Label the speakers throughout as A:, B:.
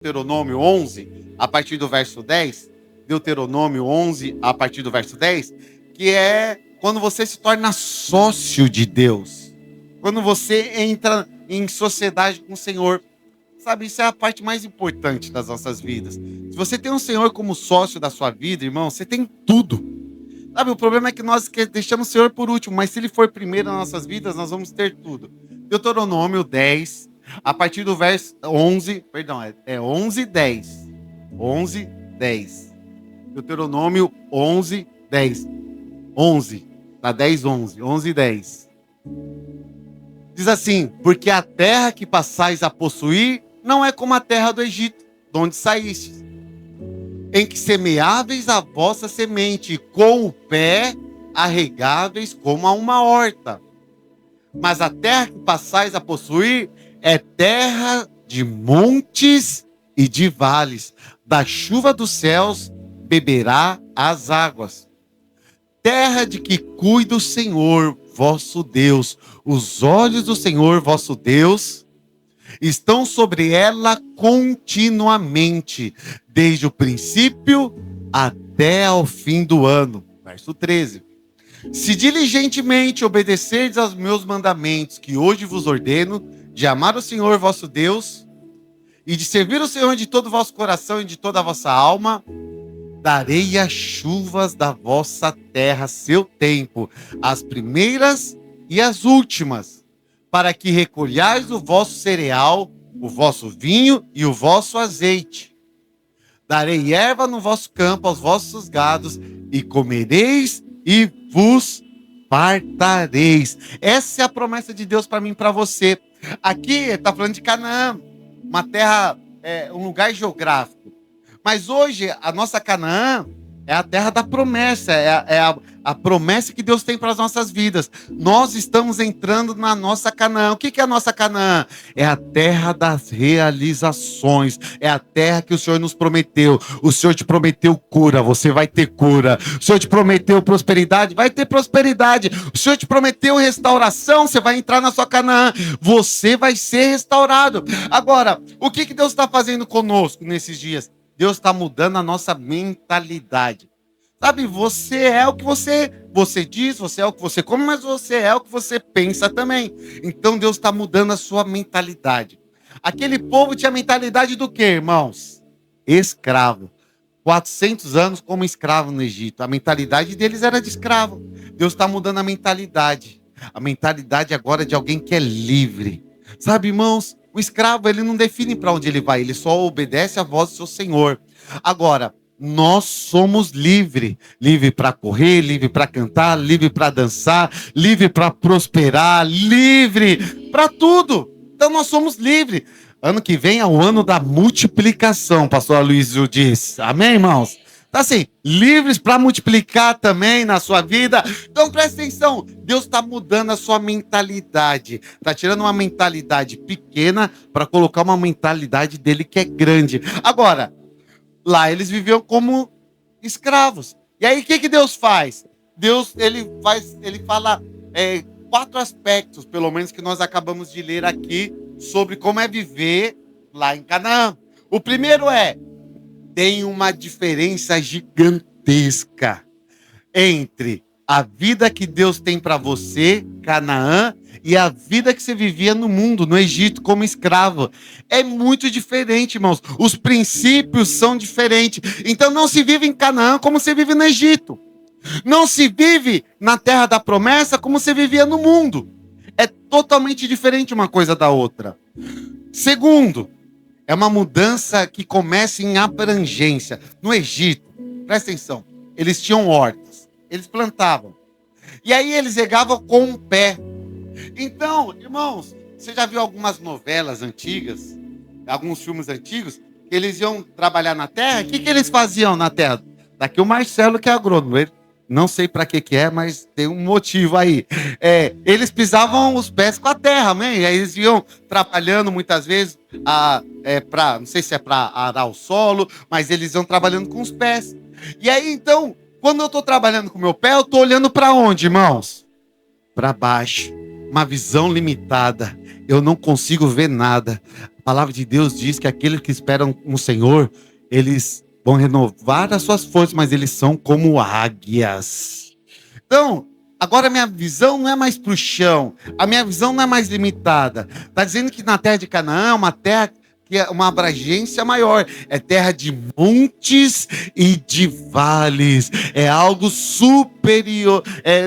A: Deuteronômio 11, a partir do verso 10, Deuteronômio 11, a partir do verso 10, que é quando você se torna sócio de Deus, quando você entra em sociedade com o Senhor. Sabe, isso é a parte mais importante das nossas vidas. Se você tem um Senhor como sócio da sua vida, irmão, você tem tudo. Sabe, o problema é que nós deixamos o Senhor por último, mas se Ele for primeiro nas nossas vidas, nós vamos ter tudo. Deuteronômio 10, a partir do verso 11, perdão, é 11, 10. 11, 10. Deuteronômio 11, 10. 11, tá 10, 11. 11, 10. Diz assim: porque a terra que passais a possuir não é como a terra do Egito, de onde saístes, em que semeáveis a vossa semente, com o pé arregáveis como a uma horta. Mas a terra que passais a possuir é terra de montes e de vales. Da chuva dos céus beberá as águas. Terra de que cuida o Senhor vosso Deus. Os olhos do Senhor vosso Deus estão sobre ela continuamente, desde o princípio até ao fim do ano. Verso 13. Se diligentemente obedecerdes aos meus mandamentos, que hoje vos ordeno, de amar o Senhor vosso Deus, e de servir o Senhor de todo o vosso coração e de toda a vossa alma, darei as chuvas da vossa terra seu tempo, as primeiras e as últimas, para que recolhais o vosso cereal, o vosso vinho e o vosso azeite. Darei erva no vosso campo aos vossos gados, e comereis e vos fartareis. Essa é a promessa de Deus para mim e para você. Aqui está falando de Canaã, uma terra, um lugar geográfico. Mas hoje a nossa Canaã é a terra da promessa, a promessa que Deus tem para as nossas vidas. Nós estamos entrando na nossa Canaã. O que é a nossa Canaã? É a terra das realizações, é a terra que o Senhor nos prometeu. O Senhor te prometeu cura, você vai ter cura. O Senhor te prometeu prosperidade, vai ter prosperidade. O Senhor te prometeu restauração, você vai entrar na sua Canaã, você vai ser restaurado. Agora, o que Deus está fazendo conosco nesses dias? Deus está mudando a nossa mentalidade. Sabe, você é o que você diz, você é o que você come, mas você é o que você pensa também. Então Deus está mudando a sua mentalidade. Aquele povo tinha mentalidade do quê, irmãos? Escravo. 400 anos como escravo no Egito. A mentalidade deles era de escravo. Deus está mudando a mentalidade. A mentalidade agora é de alguém que é livre. Sabe, irmãos? O escravo, ele não define para onde ele vai, ele só obedece à voz do seu Senhor. Agora, nós somos livres. Livre para correr, livre para cantar, livre para dançar, livre para prosperar, livre para tudo. Então nós somos livres. Ano que vem é o ano da multiplicação, pastor Aloysio diz. Amém, irmãos? Então assim, livres para multiplicar também na sua vida. Então presta atenção, Deus está mudando a sua mentalidade. Está tirando uma mentalidade pequena para colocar uma mentalidade dele que é grande. Agora, lá eles viviam como escravos. E aí o que Deus faz? Deus, ele fala 4 aspectos, pelo menos que nós acabamos de ler aqui, sobre como é viver lá em Canaã. O primeiro tem uma diferença gigantesca entre a vida que Deus tem para você, Canaã, e a vida que você vivia no mundo, no Egito, como escravo. É muito diferente, irmãos. Os princípios são diferentes. Então não se vive em Canaã como se vive no Egito. Não se vive na terra da promessa como se vivia no mundo. É totalmente diferente uma coisa da outra. Segundo, é uma mudança que começa em abrangência. No Egito, presta atenção, eles tinham hortas, eles plantavam. E aí eles regavam com o pé. Então, irmãos, você já viu algumas novelas antigas, alguns filmes antigos, que eles iam trabalhar na terra? O que eles faziam na terra? Daqui o Marcelo, que é agrônomo, ele não sei para que é, mas tem um motivo aí. Eles pisavam os pés com a terra, amém? Aí eles iam trabalhando muitas vezes, não sei se é para arar o solo, mas eles iam trabalhando com os pés. E aí, então, quando eu estou trabalhando com o meu pé, eu estou olhando para onde, irmãos? Para baixo. Uma visão limitada. Eu não consigo ver nada. palavra de Deus diz que aqueles que esperam no Senhor, eles vão renovar as suas forças, mas eles são como águias. Então, agora a minha visão não é mais para o chão, a minha visão não é mais limitada. Está dizendo que na terra de Canaã é uma terra que é uma abrangência maior, é terra de montes e de vales, é algo superior,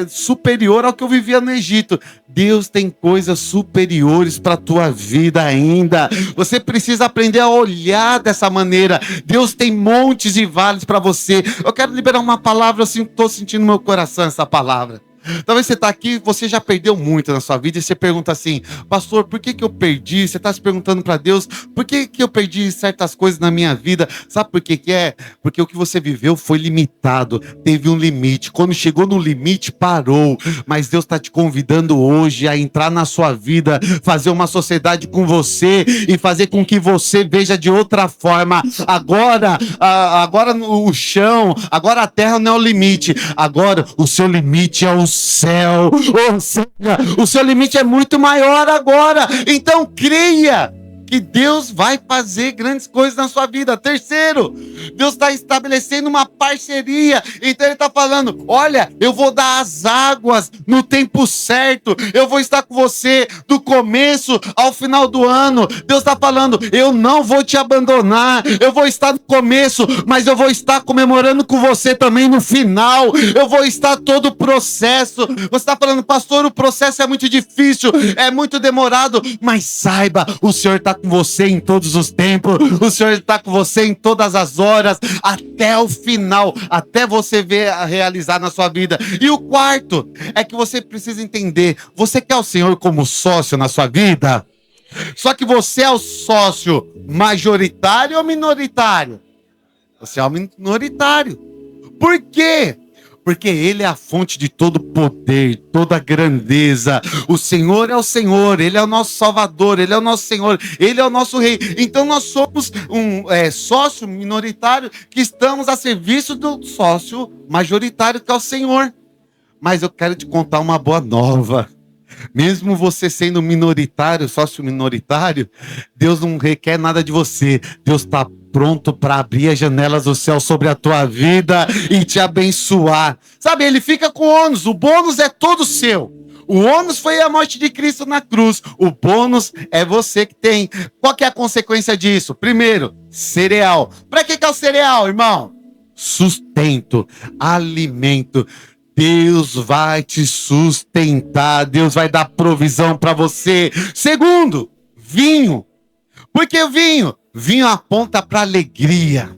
A: superior ao que eu vivia no Egito. Deus tem coisas superiores para a tua vida ainda. Você precisa aprender a olhar dessa maneira. Deus tem montes e vales para você. Eu quero liberar uma palavra assim, estou sentindo no meu coração essa palavra. Talvez você está aqui, você já perdeu muito na sua vida e você pergunta assim: pastor, por que eu perdi? Você está se perguntando para Deus, por que eu perdi certas coisas na minha vida? Sabe por que é? Porque o que você viveu foi limitado, teve um limite. Quando chegou no limite, parou. Mas Deus está te convidando hoje a entrar na sua vida, fazer uma sociedade com você e fazer com que você veja de outra forma. Agora o chão, agora a terra não é o limite, agora o seu limite é o céu, ou seja, o seu limite é muito maior agora. Então creia que Deus vai fazer grandes coisas na sua vida. Terceiro, Deus está estabelecendo uma parceria. Então Ele está falando: olha, eu vou dar as águas no tempo certo, eu vou estar com você do começo ao final do ano. Deus está falando: eu não vou te abandonar, eu vou estar no começo, mas eu vou estar comemorando com você também no final. Eu vou estar todo o processo. Você está falando: pastor, o processo é muito difícil, é muito demorado, mas saiba, o Senhor está com você em todos os tempos, o Senhor está com você em todas as horas, até o final, até você ver a realizar na sua vida. E o quarto é que você precisa entender: você quer o Senhor como sócio na sua vida? Só que você é o sócio majoritário ou minoritário? Você é o minoritário. Por quê? Porque Ele é a fonte de todo poder, toda grandeza. O Senhor é o Senhor, Ele é o nosso Salvador, Ele é o nosso Senhor, Ele é o nosso Rei. Então nós somos um sócio minoritário que estamos a serviço do sócio majoritário, que é o Senhor. Mas eu quero te contar uma boa nova. Mesmo você sendo minoritário, sócio minoritário, Deus não requer nada de você. Deus está pronto para abrir as janelas do céu sobre a tua vida e te abençoar. Sabe, Ele fica com ônus. O bônus é todo seu. O ônus foi a morte de Cristo na cruz. O bônus é você que tem. Qual que é a consequência disso? Primeiro, cereal. Para que é o cereal, irmão? Sustento, alimento. Deus vai te sustentar, Deus vai dar provisão para você. Segundo, vinho. Por que o vinho? Vinho aponta para alegria.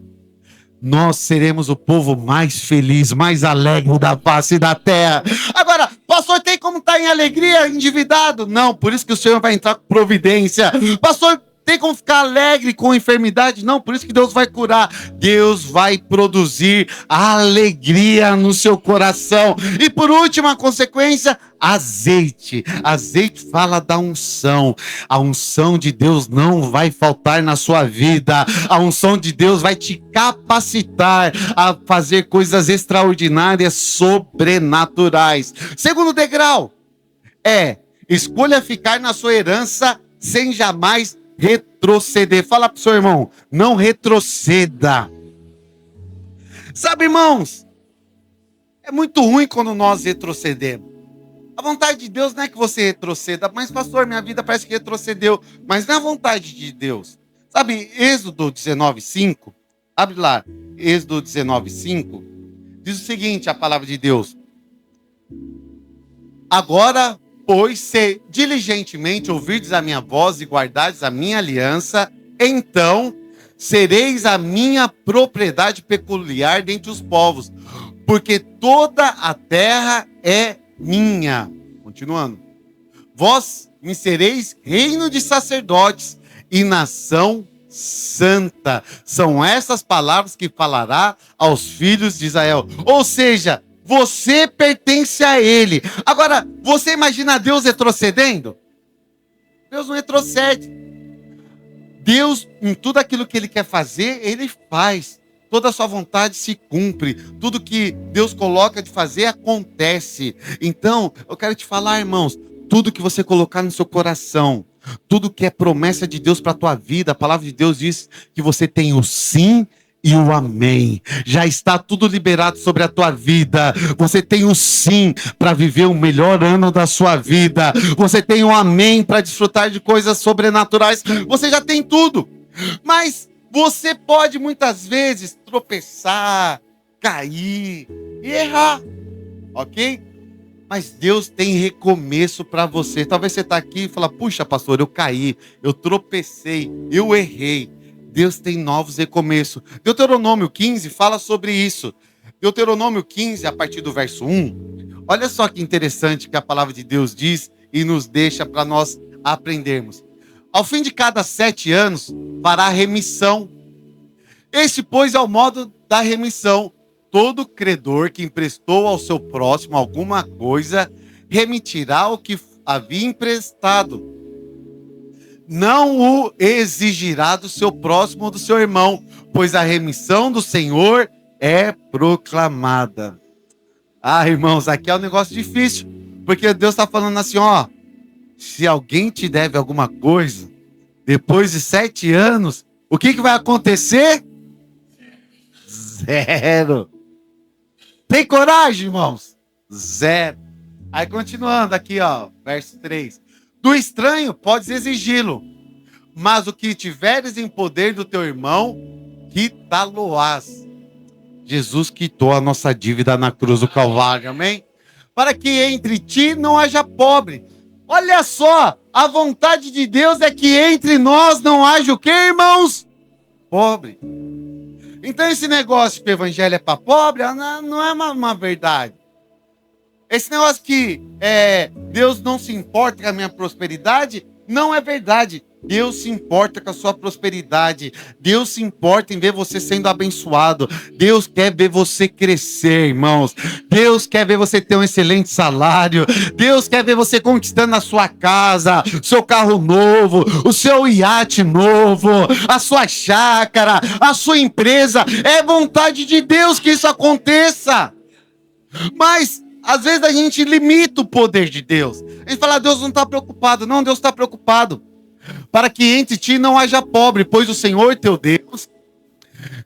A: Nós seremos o povo mais feliz, mais alegre da face da terra. Agora, pastor, tem como estar em alegria endividado? Não, por isso que o Senhor vai entrar com providência. Pastor, tem como ficar alegre com enfermidade? Não, por isso que Deus vai curar. Deus vai produzir alegria no seu coração. E por último, a consequência, azeite. Azeite fala da unção. A unção de Deus não vai faltar na sua vida. A unção de Deus vai te capacitar a fazer coisas extraordinárias, sobrenaturais. Segundo degrau escolha ficar na sua herança sem jamais retroceder. Fala pro seu irmão: não retroceda. Sabe, irmãos, é muito ruim quando nós retrocedemos. A vontade de Deus não é que você retroceda. Mas pastor, minha vida parece que retrocedeu. Mas não é a vontade de Deus. Sabe, Êxodo 19:5, abre lá, Êxodo 19:5, diz o seguinte, a palavra de Deus: agora, pois, se diligentemente ouvirdes a minha voz e guardardes a minha aliança, então sereis a minha propriedade peculiar dentre os povos, porque toda a terra é minha. Continuando. Vós me sereis reino de sacerdotes e nação santa. São essas palavras que falará aos filhos de Israel. Ou seja, você pertence a Ele. Agora, você imagina Deus retrocedendo? Deus não retrocede. Deus, em tudo aquilo que Ele quer fazer, Ele faz. Toda a sua vontade se cumpre. Tudo que Deus coloca de fazer, acontece. Então, eu quero te falar, irmãos, tudo que você colocar no seu coração, Tudo que é promessa de Deus para a tua vida, a palavra de Deus diz que você tem o sim e o amém. Já está tudo liberado sobre a tua vida. Você tem o sim para viver o melhor ano da sua vida. Você tem o amém para desfrutar de coisas sobrenaturais. Você já tem tudo. Mas você pode muitas vezes tropeçar, cair e errar, ok? Mas Deus tem recomeço para você. Talvez você está aqui e fala, puxa pastor, eu caí, eu tropecei, eu errei. Deus tem novos recomeços. Deuteronômio 15 fala sobre isso. Deuteronômio 15, a partir do verso 1. Olha só que interessante que a palavra de Deus diz e nos deixa para nós aprendermos. Ao fim de cada 7 anos, fará remissão. Este, pois, é o modo da remissão. Todo credor que emprestou ao seu próximo alguma coisa, remitirá o que havia emprestado. Não o exigirá do seu próximo ou do seu irmão, pois a remissão do Senhor é proclamada. Ah, irmãos, aqui é um negócio difícil, porque Deus está falando assim, ó, se alguém te deve alguma coisa, depois de 7 anos, o que vai acontecer? Zero. Tem coragem, irmãos? Zero. Aí continuando aqui, ó, verso 3. Do estranho podes exigi-lo, mas o que tiveres em poder do teu irmão, quitá-lo-ás. Jesus quitou a nossa dívida na cruz do Calvário, amém? Para que entre ti não haja pobre. Olha só, a vontade de Deus é que entre nós não haja o quê, irmãos? Pobre. Então esse negócio que o evangelho é para pobre, não é uma verdade. Esse negócio que Deus não se importa com a minha prosperidade, não é verdade. Deus se importa com a sua prosperidade. Deus se importa em ver você sendo abençoado. Deus quer ver você crescer, irmãos. Deus quer ver você ter um excelente salário. Deus quer ver você conquistando a sua casa, o seu carro novo, o seu iate novo, a sua chácara, a sua empresa. É vontade de Deus que isso aconteça. Mas às vezes a gente limita o poder de Deus. A gente fala, Deus não está preocupado. Não, Deus está preocupado. Para que entre ti não haja pobre, pois o Senhor teu Deus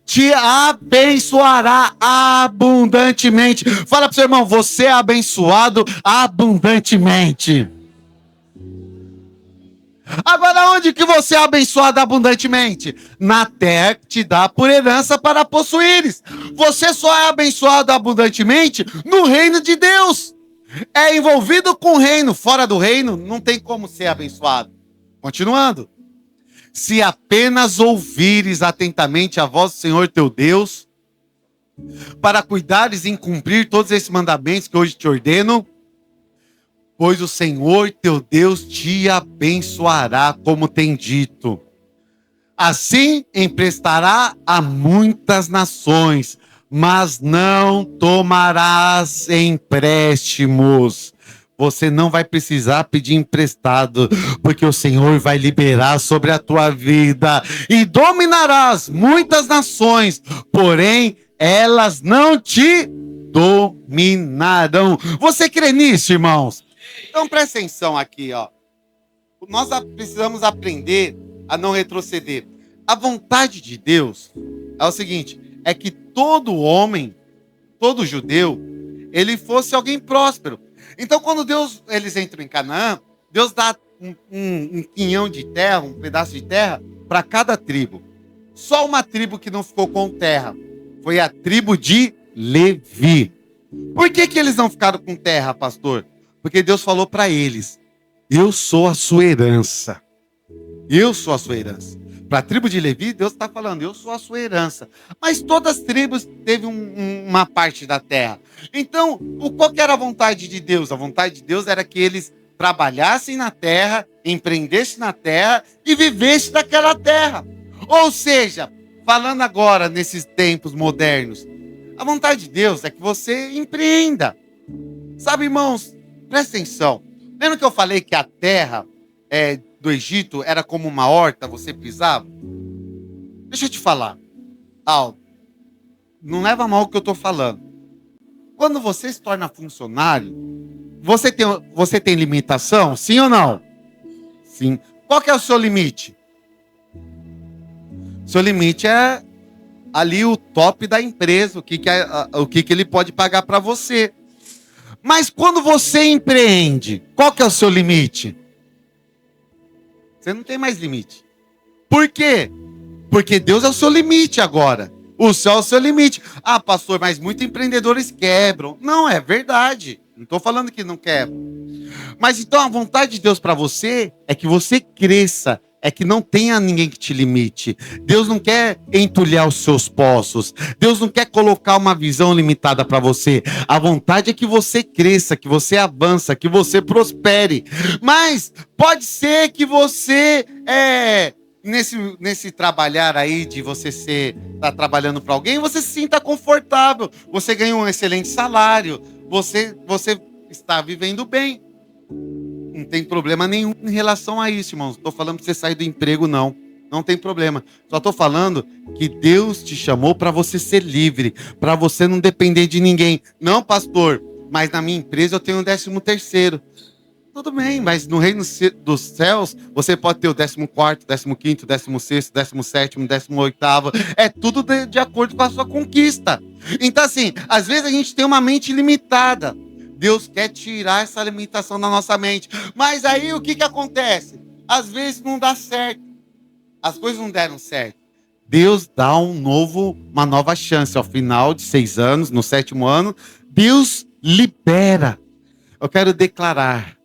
A: te abençoará abundantemente. Fala para o seu irmão, você é abençoado abundantemente. Agora, onde que você é abençoado abundantemente? Na terra que te dá por herança para possuíres. Você só é abençoado abundantemente no reino de Deus. É envolvido com o reino. Fora do reino, não tem como ser abençoado. Continuando. Se apenas ouvires atentamente a voz do Senhor teu Deus, para cuidares em cumprir todos esses mandamentos que hoje te ordeno, pois o Senhor teu Deus te abençoará, como tem dito. Assim emprestará a muitas nações, mas não tomarás empréstimos. Você não vai precisar pedir emprestado, porque o Senhor vai liberar sobre a tua vida. E dominarás muitas nações, porém elas não te dominarão. Você crê nisso, irmãos? Então presta atenção aqui, ó. Nós precisamos aprender a não retroceder. A vontade de Deus é o seguinte, é que todo homem, todo judeu, ele fosse alguém próspero. Então, quando eles entram em Canaã, Deus dá um quinhão de terra, um pedaço de terra, para cada tribo. Só uma tribo que não ficou com terra foi a tribo de Levi. Por que eles não ficaram com terra, pastor? Porque Deus falou para eles, eu sou a sua herança. Eu sou a sua herança. Para a tribo de Levi, Deus está falando, eu sou a sua herança. Mas todas as tribos teve uma parte da terra. Então, qual que era a vontade de Deus? A vontade de Deus era que eles trabalhassem na terra, empreendessem na terra e vivessem daquela terra. Ou seja, falando agora nesses tempos modernos, a vontade de Deus é que você empreenda. Sabe, irmãos, presta atenção. Lembra que eu falei que a terra do Egito era como uma horta, você pisava? Deixa eu te falar algo. Não leva mal o que eu estou falando. Quando você se torna funcionário, você tem limitação? Sim ou não? Sim. Qual que é o seu limite? Seu limite é ali o top da empresa, o que ele pode pagar para você. Mas quando você empreende, qual que é o seu limite? Você não tem mais limite. Por quê? Porque Deus é o seu limite agora. O céu é o seu limite. Ah, pastor, mas muitos empreendedores quebram. Não, é verdade. Não estou falando que não quebram. Mas então a vontade de Deus para você é que você cresça, é que não tenha ninguém que te limite. Deus não quer entulhar os seus poços. Deus não quer colocar uma visão limitada para você. A vontade é que você cresça, que você avança, que você prospere. Mas pode ser que você nesse trabalhar aí de você tá trabalhando para alguém, você se sinta confortável. Você ganha um excelente salário. Você está vivendo bem. Não tem problema nenhum em relação a isso, irmãos. Estou falando para você sair do emprego, não. Não tem problema. Só estou falando que Deus te chamou para você ser livre, para você não depender de ninguém. Não, pastor, mas na minha empresa eu tenho um 13º. Tudo bem, mas no reino dos céus, você pode ter o 14º, 15º, 16º, 17º, 18º. É tudo de acordo com a sua conquista. Então, assim, às vezes a gente tem uma mente limitada. Deus quer tirar essa limitação da nossa mente. Mas aí o que acontece? Às vezes não dá certo. As coisas não deram certo. Deus dá uma nova chance. Ao final de 6 anos, no 7º ano, Deus libera. Eu quero declarar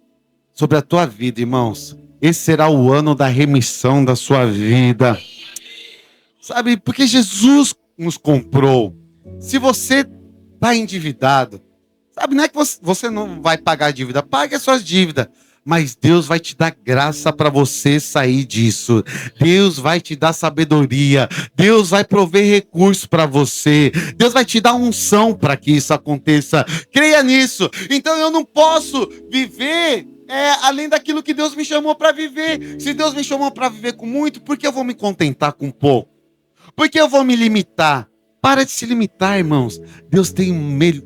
A: sobre a tua vida, irmãos. Esse será o ano da remissão da sua vida. Sabe, porque Jesus nos comprou. Se você está endividado, sabe, não é que você não vai pagar a dívida, pague as suas dívidas, mas Deus vai te dar graça para você sair disso. Deus vai te dar sabedoria, Deus vai prover recursos para você, Deus vai te dar unção para que isso aconteça. Creia nisso. Então eu não posso viver além daquilo que Deus me chamou para viver. Se Deus me chamou para viver com muito, por que eu vou me contentar com pouco? Por que eu vou me limitar? Para de se limitar, irmãos. Deus tem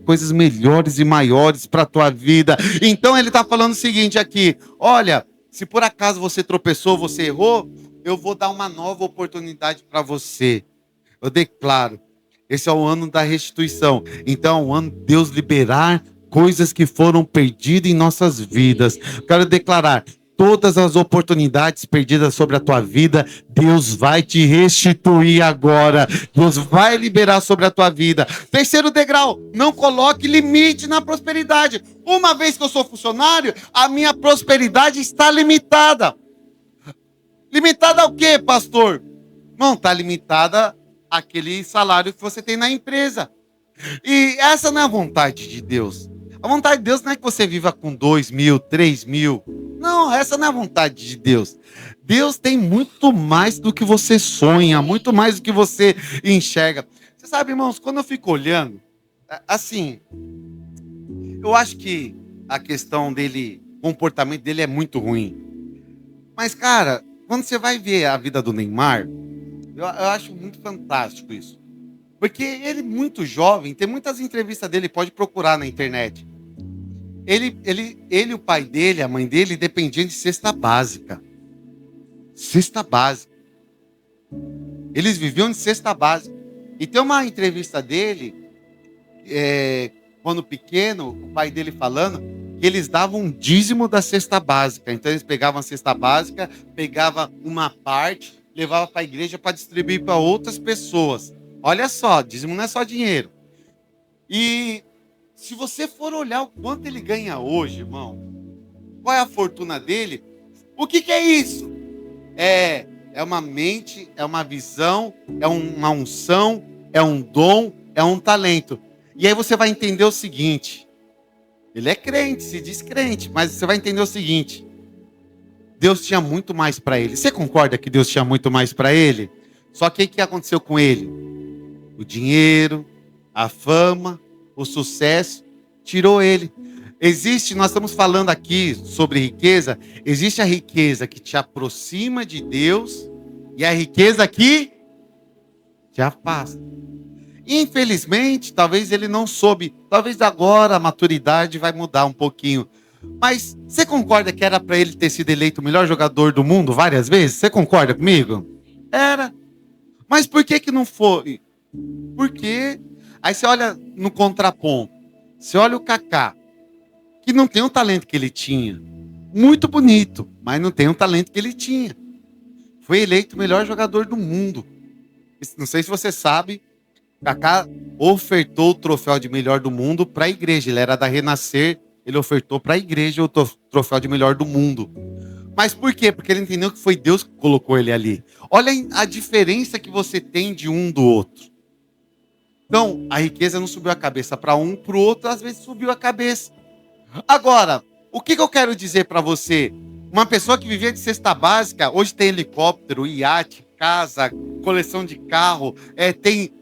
A: coisas melhores e maiores para a tua vida. Então ele está falando o seguinte aqui. Olha, se por acaso você tropeçou, você errou, eu vou dar uma nova oportunidade para você. Eu declaro, esse é o ano da restituição. Então é o ano de Deus liberar coisas que foram perdidas em nossas vidas. Quero declarar, todas as oportunidades perdidas sobre a tua vida, Deus vai te restituir agora. Deus vai liberar sobre a tua vida. 3º degrau, não coloque limite na prosperidade. Uma vez que eu sou funcionário, a minha prosperidade está limitada. Limitada ao quê, pastor? Não, está limitada àquele salário que você tem na empresa. E essa não é a vontade de Deus. A vontade de Deus não é que você viva com 2.000, 3.000. Não, essa não é a vontade de Deus. Deus tem muito mais do que você sonha, muito mais do que você enxerga. Você sabe, irmãos, quando eu fico olhando, assim, eu acho que a questão dele, o comportamento dele é muito ruim. Mas, cara, quando você vai ver a vida do Neymar, eu acho muito fantástico isso. Porque ele, muito jovem, tem muitas entrevistas dele, pode procurar na internet. Ele, o pai dele, a mãe dele, dependiam de cesta básica. Cesta básica. Eles viviam de cesta básica. E tem uma entrevista dele, quando pequeno, o pai dele falando, que eles davam um dízimo da cesta básica. Então eles pegavam a cesta básica, pegavam uma parte, levavam para a igreja para distribuir para outras pessoas. Olha só, dízimo não é só dinheiro. E se você for olhar o quanto ele ganha hoje, irmão, qual é a fortuna dele? O que é isso? É uma mente, é uma visão, é uma unção, é um dom, é um talento. E aí você vai entender o seguinte. Ele é crente, se diz crente, mas você vai entender o seguinte. Deus tinha muito mais para ele. Você concorda que Deus tinha muito mais para ele? Só que o que aconteceu com ele? O dinheiro, a fama, o sucesso, tirou ele. Nós estamos falando aqui sobre riqueza, existe a riqueza que te aproxima de Deus e a riqueza que te afasta. Infelizmente, talvez ele não soube, talvez agora a maturidade vai mudar um pouquinho, Mas você concorda que era para ele ter sido eleito o melhor jogador do mundo várias vezes? Você concorda comigo? Era. Mas por que que não foi? Por quê? Aí você olha no contraponto. Você olha o Kaká, que não tem o talento que ele tinha. Muito bonito, mas não tem o talento que ele tinha. Foi eleito o melhor jogador do mundo. Não sei se você sabe, Kaká ofertou o troféu de melhor do mundo para a igreja. Ele era da Renascer, ele ofertou para a igreja o troféu de melhor do mundo. Mas por quê? Porque ele entendeu que foi Deus que colocou ele ali. Olha a diferença que você tem de um do outro. Então, a riqueza não subiu a cabeça para um, para o outro, às vezes subiu a cabeça. Agora, o que eu quero dizer para você? Uma pessoa que vivia de cesta básica, hoje tem helicóptero, iate, casa, coleção de carro, tem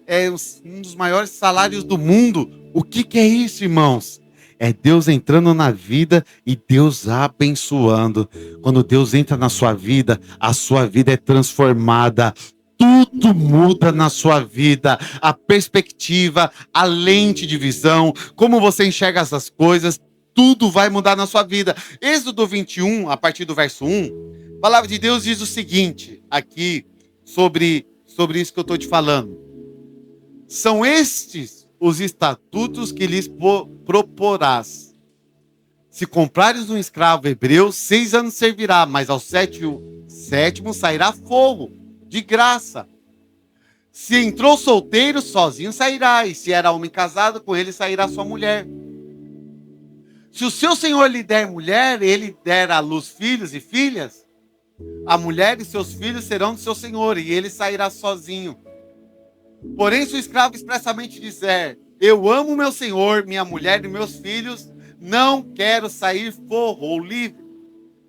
A: um dos maiores salários do mundo. O que é isso, irmãos? É Deus entrando na vida e Deus abençoando. Quando Deus entra na sua vida, a sua vida é transformada. Tudo muda na sua vida. A perspectiva, a lente de visão, como você enxerga essas coisas, tudo vai mudar na sua vida. Êxodo 21, a partir do verso 1, a palavra de Deus diz o seguinte, aqui, sobre isso que eu estou te falando. São estes os estatutos que lhes proporás. Se comprares um escravo hebreu, 6 anos servirá, mas ao sétimo sairá fogo, de graça. Se entrou solteiro, sozinho sairá, e se era homem casado, com ele sairá sua mulher. Se o seu senhor lhe der mulher, ele der à luz filhos e filhas, a mulher e seus filhos serão do seu senhor, e ele sairá sozinho. Porém, se o escravo expressamente disser, eu amo meu senhor, minha mulher e meus filhos, não quero sair forro ou livre,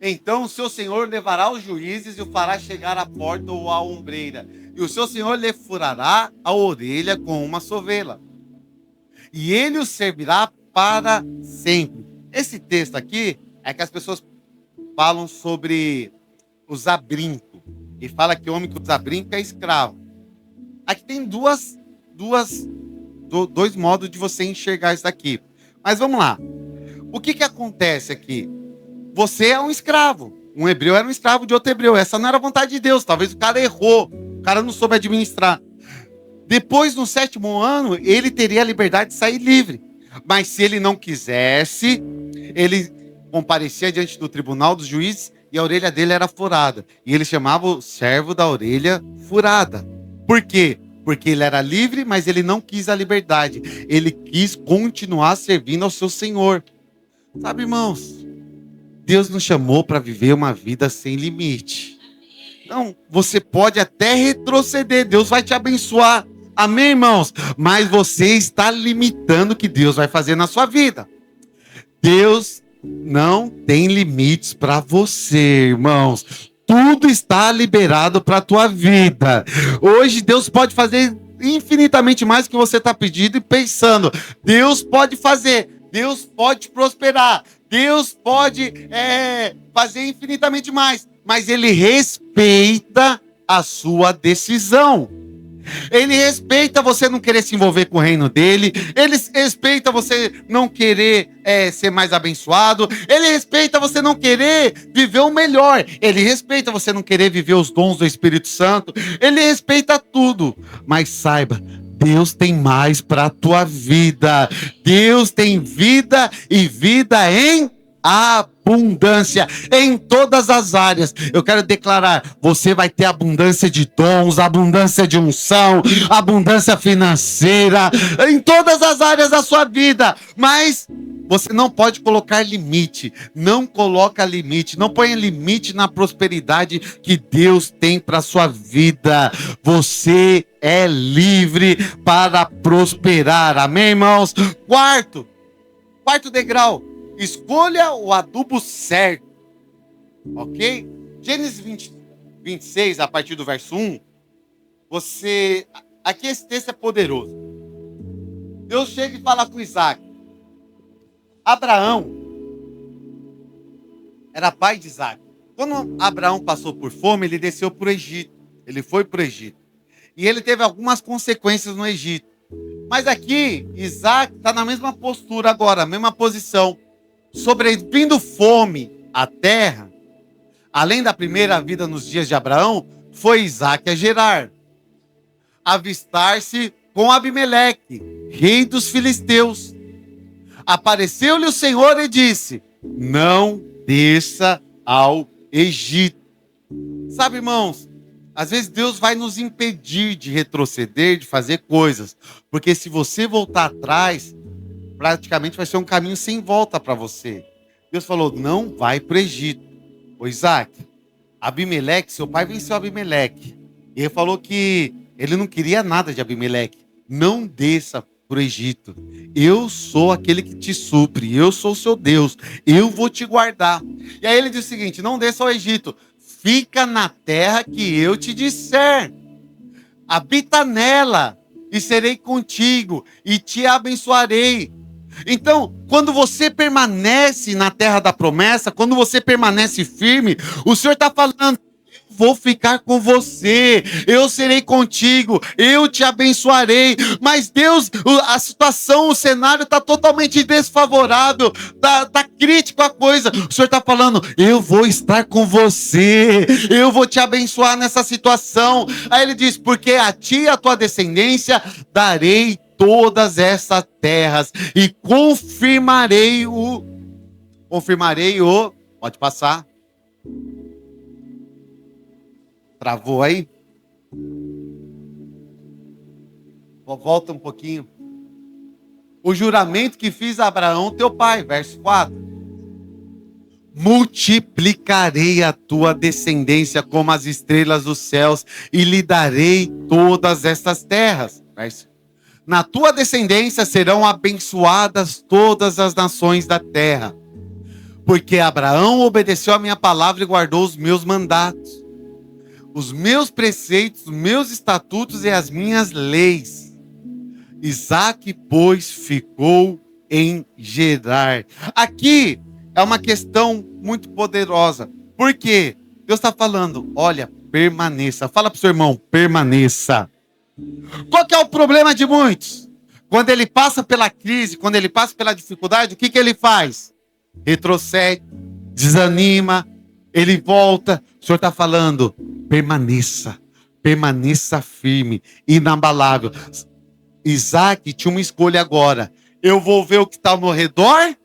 A: então o seu senhor levará aos juízes e o fará chegar à porta ou à ombreira, e o seu senhor lhe furará a orelha com uma sovela, e ele o servirá para sempre. Esse texto aqui é que as pessoas falam sobre usar brinco, e fala que o homem que usa brinco é escravo. Aqui tem dois modos de você enxergar isso aqui. Mas vamos lá. O que acontece aqui? Você é um escravo. Um hebreu era um escravo de outro hebreu. Essa não era a vontade de Deus. Talvez o cara errou. O cara não soube administrar. Depois, no 7º ano, ele teria a liberdade de sair livre. Mas se ele não quisesse, ele comparecia diante do tribunal dos juízes e a orelha dele era furada. E ele chamava o servo da orelha furada. Por quê? Porque ele era livre, mas ele não quis a liberdade. Ele quis continuar servindo ao seu Senhor. Sabe, irmãos? Deus nos chamou para viver uma vida sem limite. Então, você pode até retroceder. Deus vai te abençoar. Amém, irmãos? Mas você está limitando o que Deus vai fazer na sua vida. Deus não tem limites para você, irmãos. Tudo está liberado para a tua vida. Hoje Deus pode fazer infinitamente mais do que você está pedindo e pensando. Deus pode fazer. Deus pode prosperar. Deus pode fazer infinitamente mais. Mas Ele respeita a sua decisão. Ele respeita você não querer se envolver com o reino dele. Ele respeita você não querer ser mais abençoado. Ele respeita você não querer viver o melhor. Ele respeita você não querer viver os dons do Espírito Santo. Ele respeita tudo. Mas saiba, Deus tem mais para a tua vida. Deus tem vida e vida em abundância em todas as áreas. Eu quero declarar, você vai ter abundância de dons, abundância de unção, abundância financeira, em todas as áreas da sua vida, mas você não pode colocar limite. Não coloca limite, não ponha limite na prosperidade que Deus tem para sua vida. Você é livre para prosperar. Amém, irmãos? Quarto degrau. Escolha o adubo certo, ok? Gênesis 26, a partir do verso 1, aqui esse texto é poderoso. Deus chega e fala com Isaac. Abraão era pai de Isaac. Quando Abraão passou por fome, ele desceu para o Egito. Ele foi para o Egito. E ele teve algumas consequências no Egito. Mas aqui, Isaac está na mesma postura agora, a mesma posição. sobrevindo fome à terra, além da primeira vida nos dias de Abraão, foi Isaque a Gerar, avistar-se com Abimeleque, rei dos filisteus. Apareceu-lhe o Senhor e disse: não desça ao Egito. Sabe, irmãos, às vezes Deus vai nos impedir de retroceder, de fazer coisas, porque se você voltar atrás, praticamente vai ser um caminho sem volta para você. Deus falou: não vai para o Egito. Ô Isaac, Abimeleque, seu pai venceu Abimeleque. E ele falou que ele não queria nada de Abimeleque. Não desça para o Egito. Eu sou aquele que te supre. Eu sou o seu Deus. Eu vou te guardar. E aí ele diz o seguinte: não desça ao Egito. Fica na terra que eu te disser. Habita nela e serei contigo e te abençoarei. Então, quando você permanece na terra da promessa, quando você permanece firme, o Senhor está falando: eu vou ficar com você, eu serei contigo, eu te abençoarei. Mas Deus, a situação, o cenário está totalmente desfavorável, está crítico a coisa. O Senhor está falando: eu vou estar com você, eu vou te abençoar nessa situação. Aí ele diz: porque a ti e a tua descendência darei todas essas terras e confirmarei o, pode passar. Travou aí? Volta um pouquinho. O juramento que fiz a Abraão, teu pai, verso 4. Multiplicarei a tua descendência como as estrelas dos céus e lhe darei todas estas terras. Verso. Na tua descendência serão abençoadas todas as nações da terra, porque Abraão obedeceu a minha palavra e guardou os meus mandatos, os meus preceitos, os meus estatutos e as minhas leis. Isaque, pois, ficou em Gerar. Aqui é uma questão muito poderosa. Por quê? Deus está falando: olha, permaneça. Fala para o seu irmão: permaneça. Qual que é o problema de muitos? Quando ele passa pela crise, quando ele passa pela dificuldade, o que que ele faz? Retrocede, desanima, ele volta. O Senhor está falando: permaneça, permaneça firme, inabalável. Isaac tinha uma escolha agora: eu vou ver o que está ao meu redor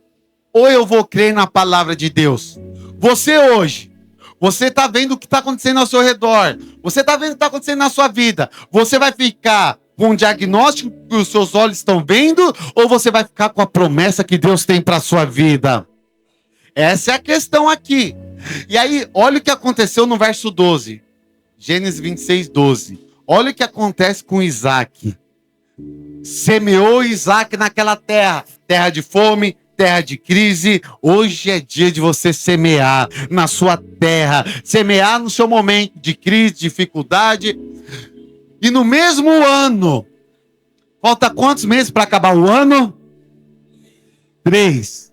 A: ou eu vou crer na palavra de Deus? Você hoje, você está vendo o que está acontecendo ao seu redor, você está vendo o que está acontecendo na sua vida, você vai ficar com o diagnóstico que os seus olhos estão vendo, ou você vai ficar com a promessa que Deus tem para a sua vida? Essa é a questão aqui. E aí, olha o que aconteceu no verso 12. Gênesis 26, 12. Olha o que acontece com Isaac. Semeou Isaac naquela terra, terra de fome, terra de crise. Hoje é dia de você semear na sua terra, semear no seu momento de crise, dificuldade. E no mesmo ano, falta quantos meses para acabar o ano? 3.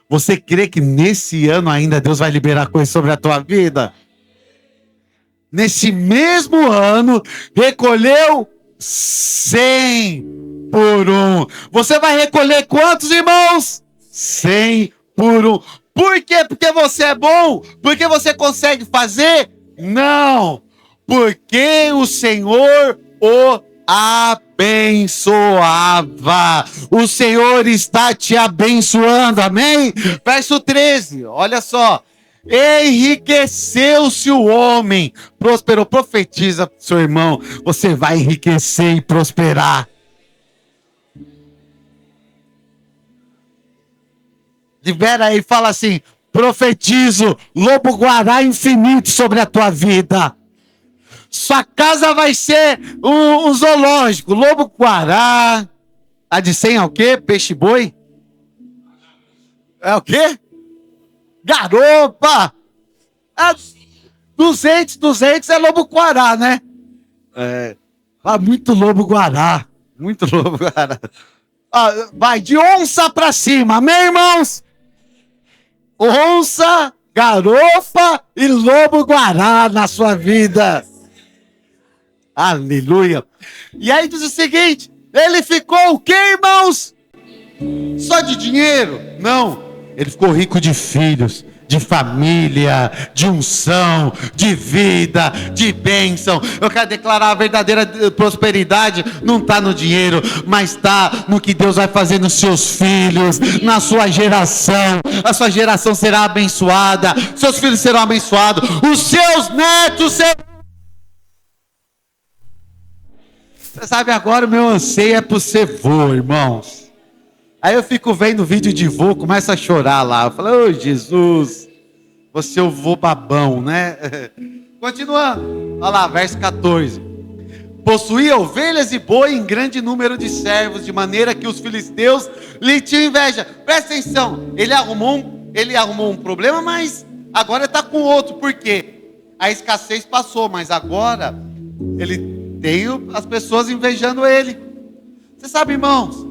A: Você crê que nesse ano ainda Deus vai liberar coisas sobre a tua vida? Nesse mesmo ano, recolheu 100 por 1. Você vai recolher quantos, irmãos? 100 por 1. Por quê? Porque você é bom? Porque você consegue fazer? Não. Porque o Senhor o abençoava. O Senhor está te abençoando, amém? Verso 13, olha só. Enriqueceu-se o homem, prosperou. Profetiza pro seu irmão: você vai enriquecer e prosperar. Libera aí, fala assim: profetizo lobo-guará infinito sobre a tua vida. Sua casa vai ser um zoológico. Lobo-guará. A de 100 é o quê? Peixe-boi? É o quê? Garopa! 200 é lobo-guará, né? É. Muito lobo-guará. Muito lobo-guará. Vai de onça pra cima, amém, irmãos? Onça, garopa e lobo-guará na sua vida. Aleluia. E aí diz o seguinte: ele ficou o quê, irmãos? Só de dinheiro? Não. Ele ficou rico de filhos, de família, de unção, de vida, de bênção. Eu quero declarar: a verdadeira prosperidade não está no dinheiro, mas está no que Deus vai fazer nos seus filhos, na sua geração. A sua geração será abençoada, seus filhos serão abençoados, os seus netos serão. Você sabe, agora o meu anseio é por ser vô, irmãos. Aí eu fico vendo vídeo de vô, começo a chorar lá. Eu falo: ô Jesus, você é o vô babão, né? Continuando, olha lá, verso 14. Possuía ovelhas e boi em grande número de servos, de maneira que os filisteus lhe tinham inveja. Presta atenção, ele arrumou um problema, mas agora está com outro. Por quê? A escassez passou, mas agora ele tem as pessoas invejando ele. Você sabe, irmãos,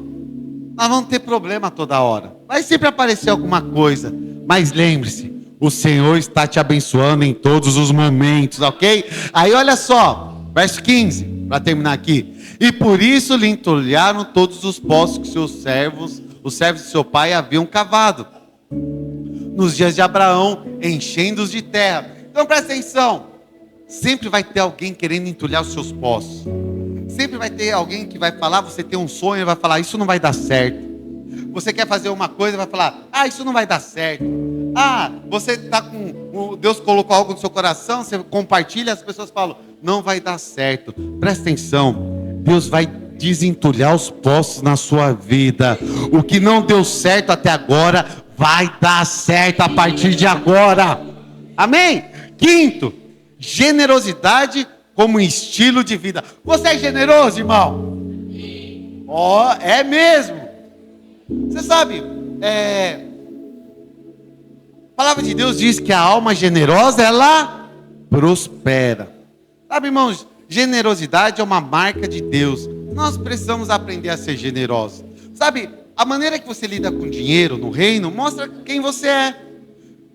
A: nós vamos ter problema toda hora. Vai sempre aparecer alguma coisa. Mas lembre-se, o Senhor está te abençoando em todos os momentos, ok? Aí olha só, verso 15, para terminar aqui. E por isso lhe entulharam todos os poços que os servos de seu pai haviam cavado nos dias de Abraão, enchendo-os de terra. Então presta atenção. Sempre vai ter alguém querendo entulhar os seus poços. Sempre vai ter alguém que vai falar: você tem um sonho, e vai falar: isso não vai dar certo. Você quer fazer uma coisa, vai falar: isso não vai dar certo. Você está com... Deus colocou algo no seu coração, você compartilha, as pessoas falam: não vai dar certo. Presta atenção, Deus vai desentulhar os poços na sua vida. O que não deu certo até agora, vai dar certo a partir de agora. Amém? Quinto, generosidade como estilo de vida. Você é generoso, irmão? É mesmo. Você sabe, a palavra de Deus diz que a alma generosa, ela prospera. Sabe, irmãos, generosidade é uma marca de Deus. Nós precisamos aprender a ser generosos. Sabe, a maneira que você lida com dinheiro no reino mostra quem você é.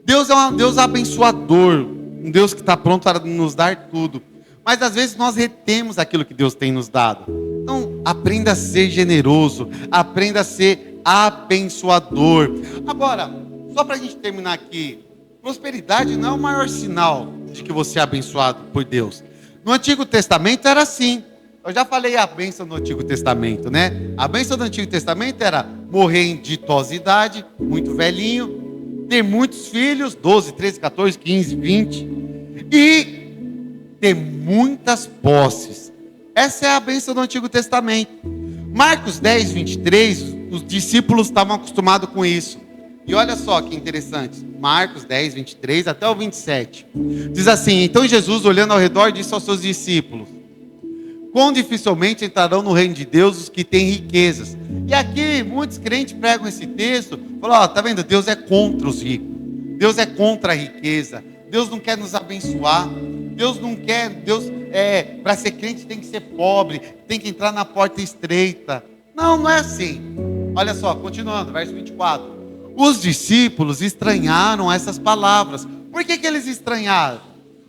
A: Deus é um Deus abençoador, um Deus que está pronto para nos dar tudo. Mas às vezes nós retemos aquilo que Deus tem nos dado. Então, aprenda a ser generoso, aprenda a ser abençoador. Agora, só para a gente terminar aqui, prosperidade não é o maior sinal de que você é abençoado por Deus. No Antigo Testamento era assim. Eu já falei a bênção do Antigo Testamento, né? A bênção do Antigo Testamento era morrer em ditosidade, muito velhinho, ter muitos filhos, 12, 13, 14, 15, 20, e ter muitas posses. Essa é a bênção do Antigo Testamento. Marcos 10, 23, os discípulos estavam acostumados com isso. E olha só que interessante, Marcos 10, 23 até o 27. Diz assim: então Jesus, olhando ao redor, disse aos seus discípulos: quão dificilmente entrarão no reino de Deus os que têm riquezas. E aqui muitos crentes pregam esse texto, falam: tá vendo, Deus é contra os ricos, Deus é contra a riqueza, Deus não quer nos abençoar, Deus não quer, para ser crente tem que ser pobre, tem que entrar na porta estreita. Não, não é assim. Olha só, continuando, verso 24. Os discípulos estranharam essas palavras. Por que eles estranharam?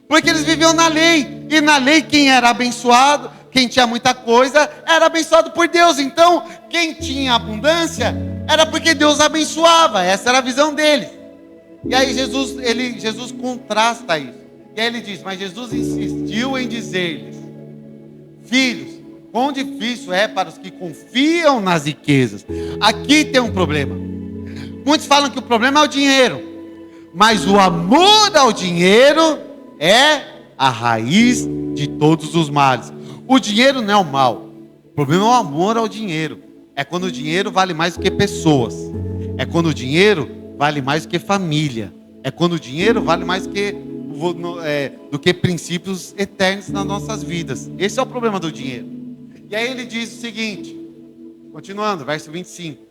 A: Porque eles viviam na lei, e na lei quem era abençoado, quem tinha muita coisa, era abençoado por Deus. Então, quem tinha abundância, era porque Deus abençoava. Essa era a visão deles. E aí Jesus contrasta isso. E aí ele diz: mas Jesus insistiu em dizer-lhes: filhos, quão difícil é para os que confiam nas riquezas. Aqui tem um problema. Muitos falam que o problema é o dinheiro, mas o amor ao dinheiro é a raiz de todos os males. O dinheiro não é o mal, o problema é o amor ao dinheiro. É quando o dinheiro vale mais do que pessoas, é quando o dinheiro vale mais do que família, é quando o dinheiro vale mais do que princípios eternos nas nossas vidas. Esse é o problema do dinheiro. E aí ele diz o seguinte, continuando, verso 25: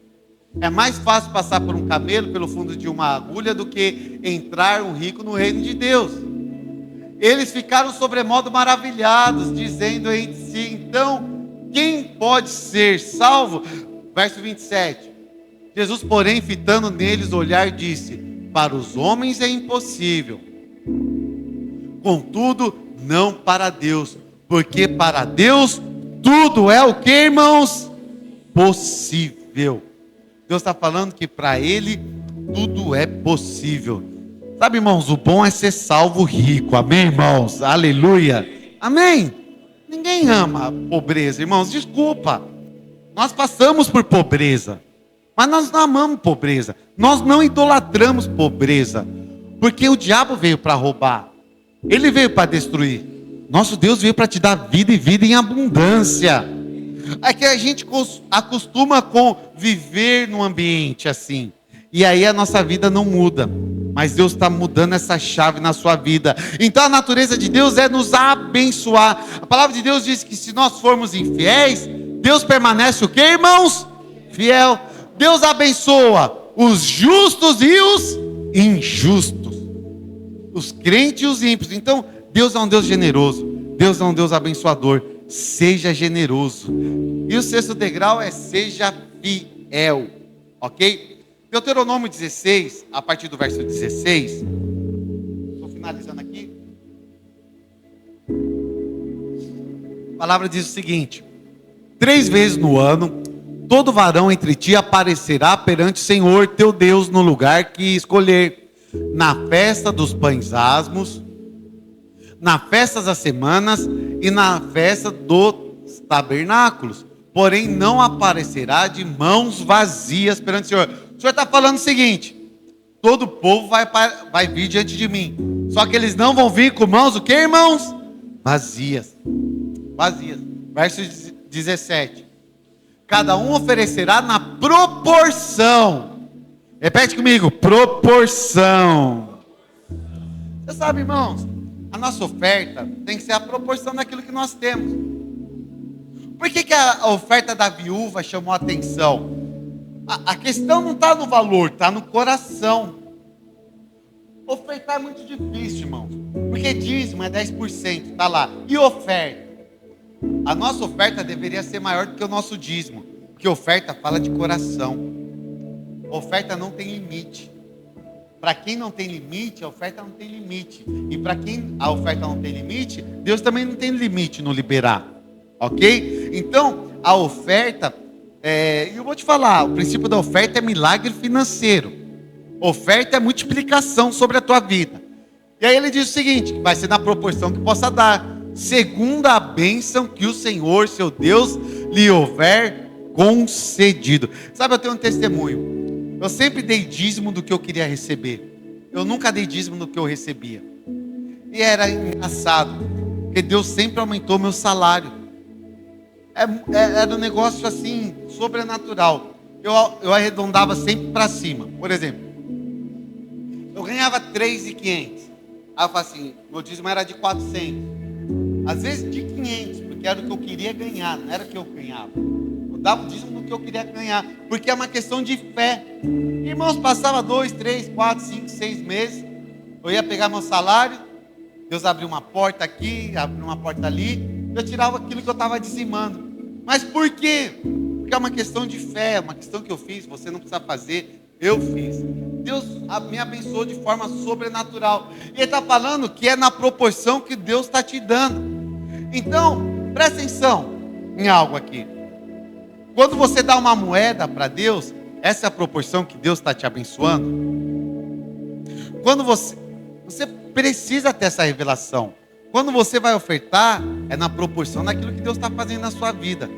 A: é mais fácil passar por um camelo pelo fundo de uma agulha do que entrar um rico no reino de Deus. Eles ficaram sobremodo maravilhados, dizendo entre si: então, quem pode ser salvo? Verso 27. Jesus, porém, fitando neles o olhar, disse: para os homens é impossível, contudo, não para Deus, porque para Deus tudo é o que, irmãos? Possível. Deus está falando que para Ele tudo é possível. Sabe, irmãos, o bom é ser salvo rico. Amém, irmãos? Aleluia. Amém. Ninguém ama a pobreza, irmãos. Desculpa. Nós passamos por pobreza. Mas nós não amamos pobreza. Nós não idolatramos pobreza. Porque o diabo veio para roubar. Ele veio para destruir. Nosso Deus veio para te dar vida e vida em abundância. É que a gente acostuma com viver num ambiente assim. E aí a nossa vida não muda. Mas Deus está mudando essa chave na sua vida. Então a natureza de Deus é nos abençoar. A palavra de Deus diz que se nós formos infiéis, Deus permanece o quê, irmãos? Fiel. Deus abençoa os justos e os injustos. Os crentes e os ímpios. Então Deus é um Deus generoso. Deus é um Deus abençoador. Seja generoso. E o sexto degrau é seja fiel. Ok? Deuteronômio 16, a partir do verso 16. Estou finalizando aqui. A palavra diz o seguinte: 3 vezes no ano, todo varão entre ti aparecerá perante o Senhor teu Deus no lugar que escolher, na festa dos pães asmos, na festa das semanas e na festa dos tabernáculos. Porém não aparecerá de mãos vazias perante o Senhor. O Senhor está falando o seguinte: todo o povo vai vir diante de mim. Só que eles não vão vir com mãos, o que, irmãos? Vazias. Vazias. Verso 17. Cada um oferecerá na proporção. Repete comigo: proporção. Você sabe, irmãos, a nossa oferta tem que ser a proporção daquilo que nós temos. Por que a oferta da viúva chamou a atenção? A questão não está no valor, está no coração. Ofertar é muito difícil, irmão. Porque dízimo é 10%, está lá. E oferta? A nossa oferta deveria ser maior do que o nosso dízimo. Porque oferta fala de coração. Oferta não tem limite. Para quem não tem limite, a oferta não tem limite. E para quem a oferta não tem limite, Deus também não tem limite no liberar. Ok? Então, a oferta... eu vou te falar, o princípio da oferta é milagre financeiro. Oferta é multiplicação sobre a tua vida. E aí ele diz o seguinte: que vai ser na proporção que possa dar, segundo a bênção que o Senhor, seu Deus, lhe houver concedido. Sabe, eu tenho um testemunho. Eu sempre dei dízimo do que eu queria receber. Eu nunca dei dízimo do que eu recebia. E era engraçado, porque Deus sempre aumentou meu salário. Era um negócio assim, sobrenatural. Eu arredondava sempre para cima. Por exemplo, eu ganhava 3.500. Aí eu falava assim, meu dízimo era de 400. Às vezes de 500, porque era o que eu queria ganhar, não era o que eu ganhava. Eu dava o dízimo do que eu queria ganhar, porque é uma questão de fé. Irmãos, passava 2, 3, 4, 5, 6 meses. Eu ia pegar meu salário, Deus abriu uma porta aqui, abriu uma porta ali. Eu tirava aquilo que eu estava dizimando. Mas por quê? Porque é uma questão de fé, é uma questão que eu fiz, você não precisa fazer, eu fiz. Deus me abençoou de forma sobrenatural. E Ele está falando que é na proporção que Deus está te dando. Então, presta atenção em algo aqui. Quando você dá uma moeda para Deus, essa é a proporção que Deus está te abençoando. Quando você precisa ter essa revelação. Quando você vai ofertar, é na proporção daquilo que Deus está fazendo na sua vida.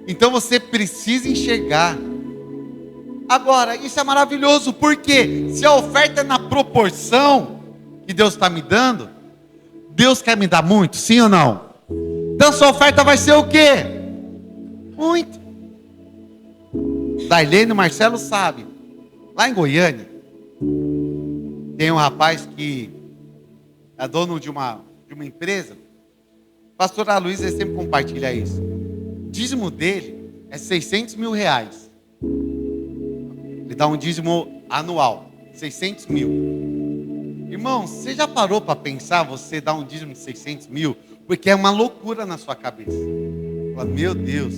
A: Então você precisa enxergar. Agora, isso é maravilhoso, porque se a oferta é na proporção que Deus está me dando, Deus quer me dar muito, sim ou não? Então sua oferta vai ser o quê? Muito. Darlene e Marcelo sabe. Lá em Goiânia, tem um rapaz que é dono de uma empresa. O pastor Aloysio sempre compartilha isso. O dízimo dele é 600 mil reais. Ele dá um dízimo anual, 600 mil. Irmão, você já parou para pensar você dar um dízimo de 600 mil? Porque é uma loucura na sua cabeça. Fala, meu Deus,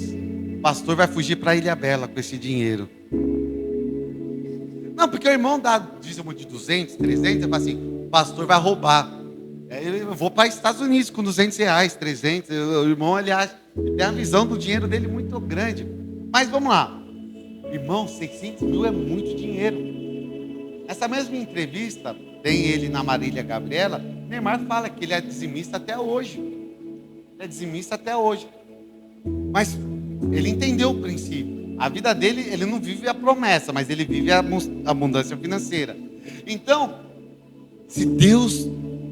A: o pastor vai fugir para Ilhabela com esse dinheiro. Não, porque o irmão dá dízimo de 200, 300, e fala assim, o pastor vai roubar. Eu vou para os Estados Unidos com 200 reais, 300. O irmão, aliás, tem a visão do dinheiro dele muito grande. Mas vamos lá. Irmão, 600 mil é muito dinheiro. Essa mesma entrevista, tem ele na Marília Gabriela, Neymar fala que ele é dizimista até hoje. Ele é dizimista até hoje. Mas ele entendeu o princípio. A vida dele, ele não vive a promessa, mas ele vive a abundância financeira. Então, se Deus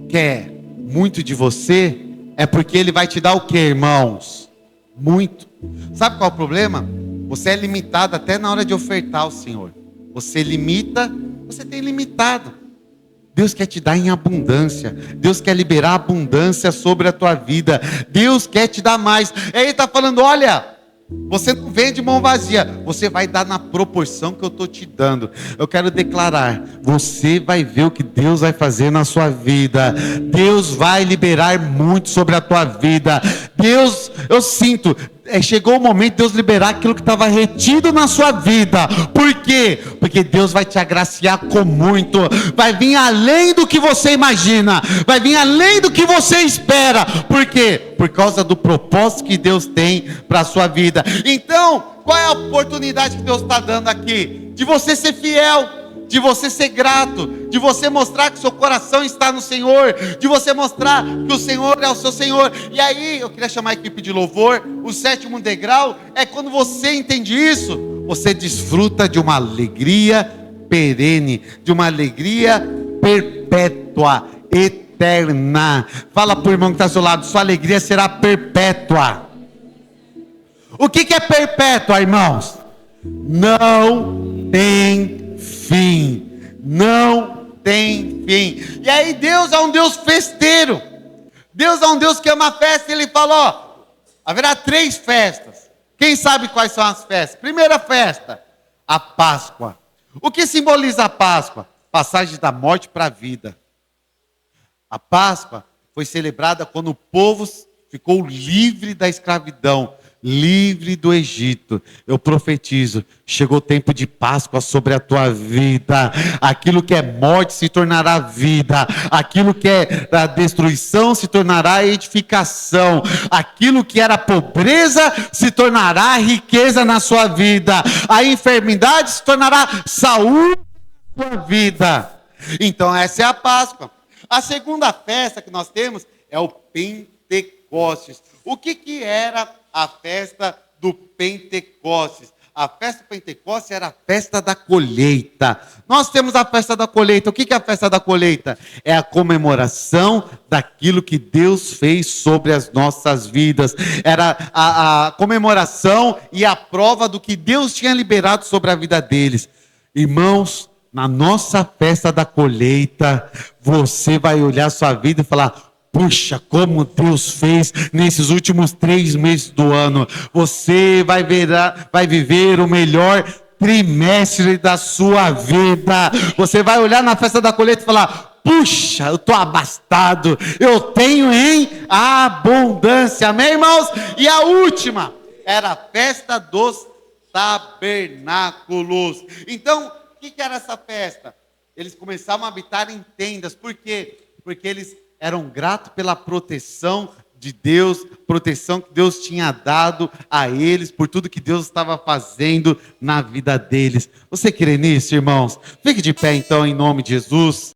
A: quer muito de você, é porque Ele vai te dar o quê, irmãos? Muito. Sabe qual é o problema? Você é limitado até na hora de ofertar ao Senhor. Você limita, você tem limitado. Deus quer te dar em abundância. Deus quer liberar abundância sobre a tua vida. Deus quer te dar mais. E aí Ele está falando, olha, você não vem de mão vazia, você vai dar na proporção que eu estou te dando. Eu quero declarar, você vai ver o que Deus vai fazer na sua vida. Deus vai liberar muito sobre a tua vida. Deus, eu sinto, chegou o momento de Deus liberar aquilo que estava retido na sua vida. Por quê? Porque Deus vai te agraciar com muito. Vai vir além do que você imagina. Vai vir além do que você espera. Por quê? Por causa do propósito que Deus tem para a sua vida. Então, qual é a oportunidade que Deus está dando aqui? De você ser fiel, de você ser grato, de você mostrar que seu coração está no Senhor, de você mostrar que o Senhor é o seu Senhor. E aí, eu queria chamar a equipe de louvor. O 7º degrau é quando você entende isso, você desfruta de uma alegria perene, de uma alegria perpétua, eterna. Fala para o irmão que está ao seu lado, sua alegria será perpétua. O que é perpétua, irmãos? Não tem fim. Não tem fim. E aí Deus é um Deus festeiro. Deus é um Deus que ama festa. Ele falou, ó, haverá 3 festas. Quem sabe quais são as festas? Primeira festa, a Páscoa. O que simboliza a Páscoa? Passagem da morte para a vida. A Páscoa foi celebrada quando o povo ficou livre da escravidão, livre do Egito. Eu profetizo, chegou o tempo de Páscoa sobre a tua vida. Aquilo que é morte se tornará vida, aquilo que é a destruição se tornará edificação, aquilo que era pobreza se tornará riqueza na sua vida, a enfermidade se tornará saúde na sua vida. Então essa é a Páscoa. A segunda festa que nós temos é o Pentecostes. O que era a festa do Pentecostes? A festa do Pentecostes era a festa da colheita. Nós temos a festa da colheita. O que é a festa da colheita? É a comemoração daquilo que Deus fez sobre as nossas vidas. Era a comemoração e a prova do que Deus tinha liberado sobre a vida deles. Irmãos, na nossa festa da colheita, você vai olhar sua vida e falar: puxa, como Deus fez nesses últimos 3 meses do ano. Você vai viver o melhor trimestre da sua vida. Você vai olhar na festa da colheita e falar: puxa, eu estou abastado, eu tenho em abundância. Amém, irmãos? E a última era a festa dos tabernáculos. Então, o que era essa festa? Eles começavam a habitar em tendas. Por quê? Porque eles eram gratos pela proteção de Deus, proteção que Deus tinha dado a eles, por tudo que Deus estava fazendo na vida deles. Você crê nisso, irmãos? Fique de pé então, em nome de Jesus.